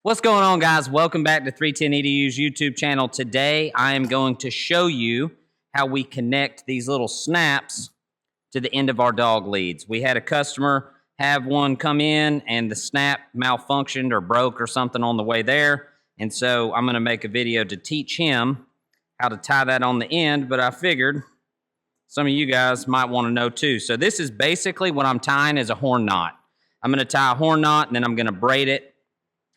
What's going on, guys? Welcome back to 310 EDU's YouTube channel. Today, I am going to show you how we connect these little snaps to the end of our dog leads. We had a customer have one come in and the snap malfunctioned or broke or something on the way there. And so I'm going to make a video to teach him how to tie that on the end, but I figured some of you guys might want to know too. So this is basically what I'm tying is a horn knot. I'm going to tie a horn knot and then I'm going to braid it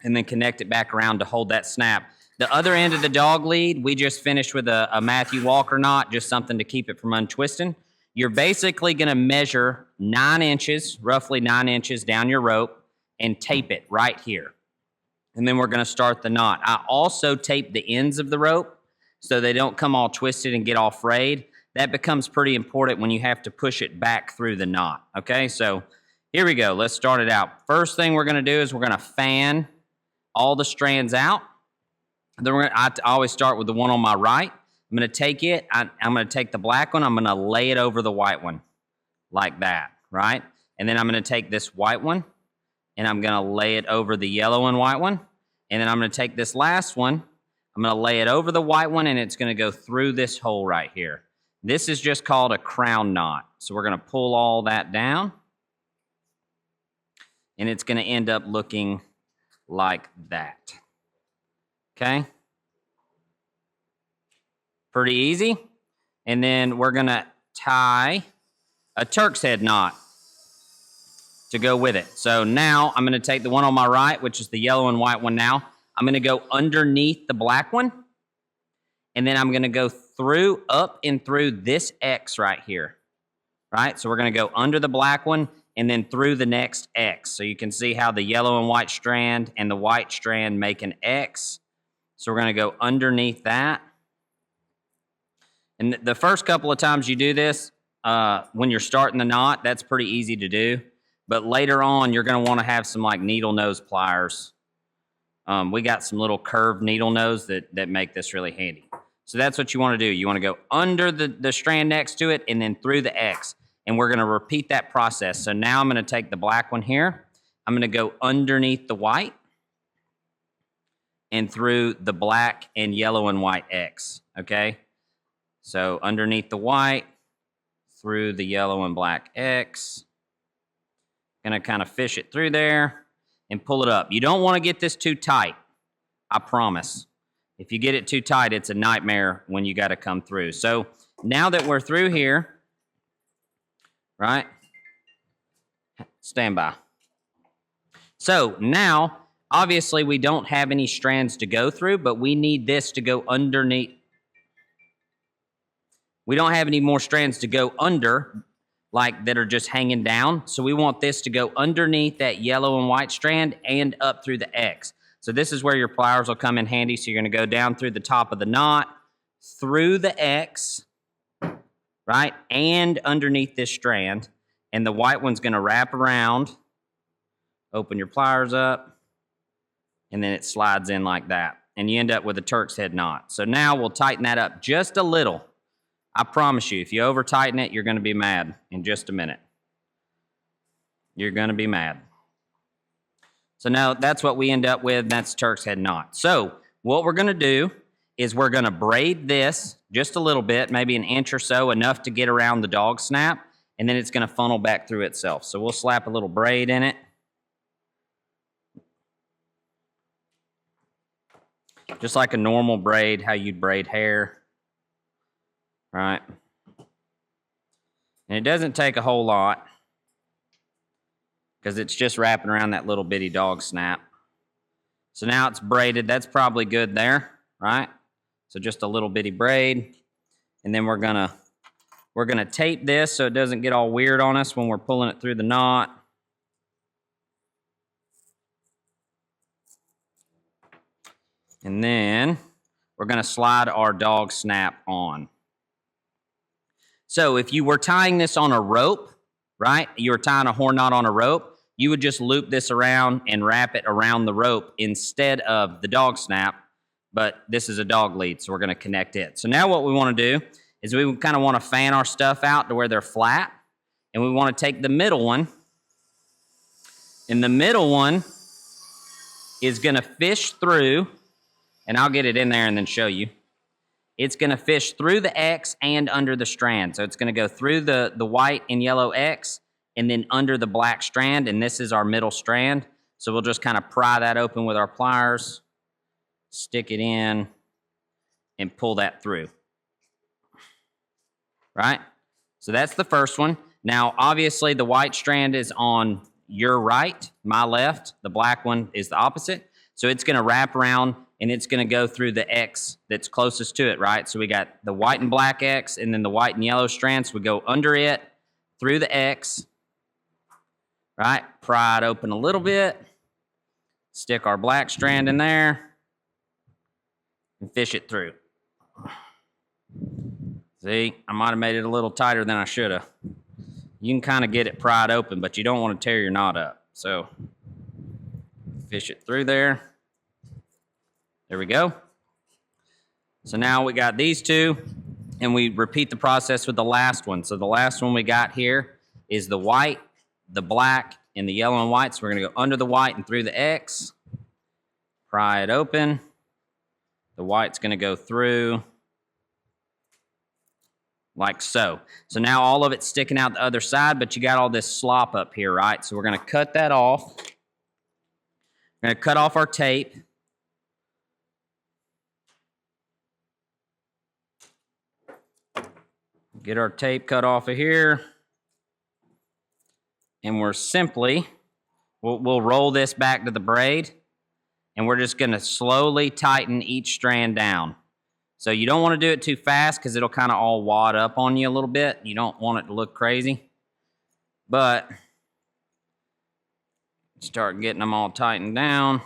and then connect it back around to hold that snap. The other end of the dog lead, we just finished with a Matthew Walker knot, just something to keep it from untwisting. You're basically gonna measure 9 inches, roughly 9 inches down your rope and tape it right here. And then we're gonna start the knot. I also tape the ends of the rope so they don't come all twisted and get all frayed. That becomes pretty important when you have to push it back through the knot, okay? So here we go, let's start it out. First thing we're gonna do is we're gonna fan all the strands out. Then I always start with the one on my right. I'm going to take it. I'm going to take the black one. I'm going to lay it over the white one like that, right? And then I'm going to take this white one and I'm going to lay it over the yellow and white one. And then I'm going to take this last one. I'm going to lay it over the white one and it's going to go through this hole right here. This is just called a crown knot. So we're going to pull all that down and it's going to end up looking like that. Okay? Pretty easy. And then we're going to tie a Turk's head knot to go with it. So now I'm going to take the one on my right, which is the yellow and white one now. I'm going to go underneath the black one. And then I'm going to go through, up and through this X right here. Right? So we're going to go under the black one and then through the next X. So you can see how the yellow and white strand and the white strand make an X. So we're going to go underneath that. And the first couple of times you do this, when you're starting the knot, that's pretty easy to do. But later on, you're going to want to have some like needle nose pliers. We got some little curved needle nose that make this really handy. So that's what you want to do. You want to go under the strand next to it and then through the X. And we're going to repeat that process. So now I'm going to take the black one here. I'm going to go underneath the white and through the black and yellow and white X, okay? So underneath the white, through the yellow and black X. Going to kind of fish it through there and pull it up. You don't want to get this too tight, I promise. If you get it too tight, it's a nightmare when you got to come through. So now that we're through here, right? Stand by. So now, obviously, we don't have any strands to go through, but we need this to go underneath. We don't have any more strands to go under, like that are just hanging down. So we want this to go underneath that yellow and white strand and up through the X. So this is where your pliers will come in handy. So you're going to go down through the top of the knot, through the X, right, and underneath this strand, and the white one's going to wrap around, open your pliers up, and then it slides in like that, and you end up with a Turk's head knot. So now we'll tighten that up just a little. I promise you, if you over-tighten it, you're going to be mad in just a minute. You're going to be mad. So now that's what we end up with. That's Turk's head knot. So what we're going to do is we're going to braid this just a little bit, maybe an inch or so, enough to get around the dog snap, and then it's going to funnel back through itself. So we'll slap a little braid in it. Just like a normal braid, how you'd braid hair, right? And it doesn't take a whole lot because it's just wrapping around that little bitty dog snap. So now it's braided. That's probably good there, right? So just a little bitty braid. And then we're gonna tape this so it doesn't get all weird on us when we're pulling it through the knot. And then we're gonna slide our dog snap on. So if you were tying this on a rope, right? You were tying a horn knot on a rope, you would just loop this around and wrap it around the rope instead of the dog snap. But this is a dog lead, so we're going to connect it. So now what we want to do is we kind of want to fan our stuff out to where they're flat, and we want to take the middle one, and the middle one is going to fish through, and I'll get it in there and then show you. It's going to fish through the X and under the strand. So it's going to go through the white and yellow X and then under the black strand, and this is our middle strand. So we'll just kind of pry that open with our pliers, stick it in, and pull that through. Right? So that's the first one. Now, obviously, the white strand is on your right, my left. The black one is the opposite. So it's going to wrap around, and it's going to go through the X that's closest to it, right? So we got the white and black X, and then the white and yellow strands. So we go under it, through the X, right? Pry it open a little bit. Stick our black strand in there, and fish it through. See, I might have made it a little tighter than I should have. You can kind of get it pried open, but you don't want to tear your knot up. So, fish it through there. There we go. So now we got these two, and we repeat the process with the last one. So the last one we got here is the white, the black, and the yellow and white. So we're going to go under the white and through the X. Pry it open. The white's going to go through like so. So now all of it's sticking out the other side, but you got all this slop up here, right? So we're going to cut that off. We're going to cut off our tape. Get our tape cut off of here. And we're simply, we'll roll this back to the braid, and we're just going to slowly tighten each strand down. So you don't want to do it too fast because it'll kind of all wad up on you a little bit. You don't want it to look crazy. But start getting them all tightened down.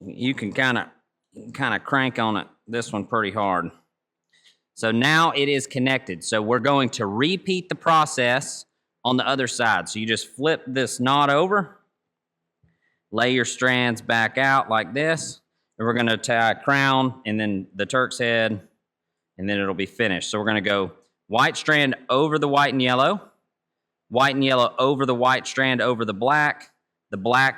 You can kind of crank on it, this one pretty hard. So now it is connected. So we're going to repeat the process on the other side. So you just flip this knot over. Lay your strands back out like this, and we're going to tie a crown and then the Turk's head, and then it'll be finished. So we're going to go white strand over the white and yellow over the white strand over the black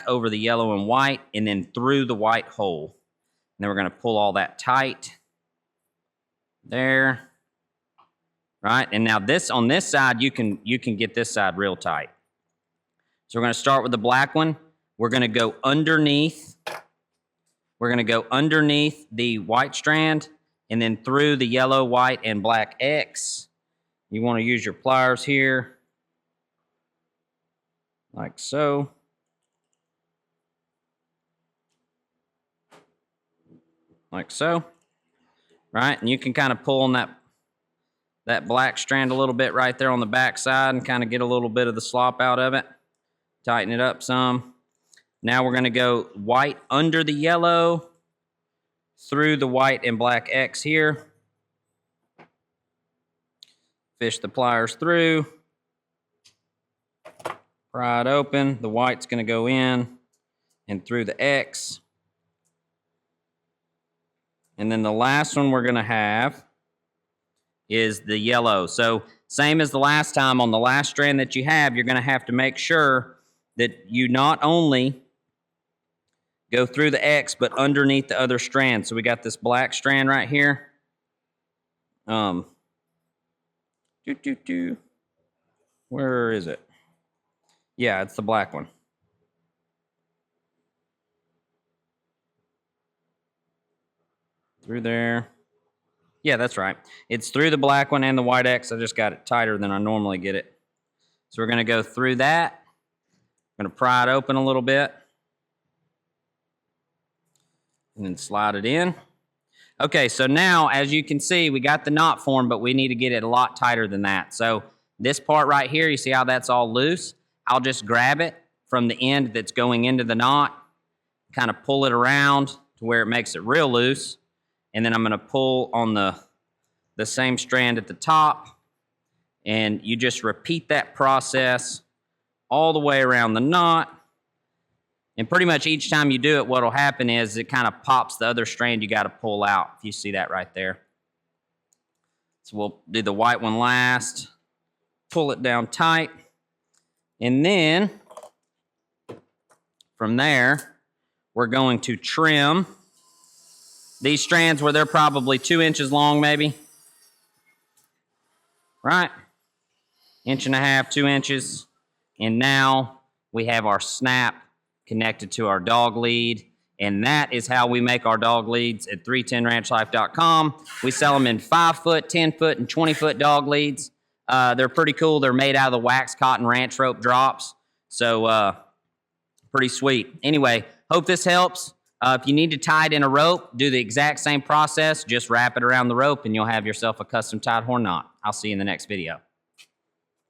over the yellow and white, and then through the white hole. And then we're going to pull all that tight there, right? And now this on this side, you can get this side real tight. So we're going to start with the black one. We're going to go underneath. We're going to go underneath the white strand and then through the yellow, white, and black X. You want to use your pliers here, like so. Like so, right? And you can kind of pull on that black strand a little bit right there on the back side and kind of get a little bit of the slop out of it. Tighten it up some. Now we're going to go white under the yellow, through the white and black X here. Fish the pliers through. Pry it open. The white's going to go in and through the X. And then the last one we're going to have is the yellow. So same as the last time, on the last strand that you have, you're going to have to make sure that you not only go through the X, but underneath the other strand. So we got this black strand right here. Where is it? Yeah, it's the black one. Through there. Yeah, that's right. It's through the black one and the white X. I just got it tighter than I normally get it. So we're going to go through that. I'm going to pry it open a little bit. And then slide it in. Okay, so now, as you can see, we got the knot formed, but we need to get it a lot tighter than that. So this part right here, you see how that's all loose? I'll just grab it from the end that's going into the knot, kind of pull it around to where it makes it real loose, and then I'm going to pull on the same strand at the top, and you just repeat that process all the way around the knot. And pretty much each time you do it, what will happen is it kind of pops the other strand you got to pull out, if you see that right there. So we'll do the white one last, pull it down tight, and then From there, we're going to trim these strands where they're probably 2 inches long, maybe. Right? 1.5 inches, 2 inches. And now we have our snap connected to our dog lead. And that is how we make our dog leads at 310ranchlife.com. We sell them in 5-foot, 10-foot, and 20-foot dog leads. They're pretty cool. They're made out of the wax cotton ranch rope drops. So pretty sweet. Anyway, hope this helps. If you need to tie it in a rope, do the exact same process. Just wrap it around the rope and you'll have yourself a custom tied horn knot. I'll see you in the next video.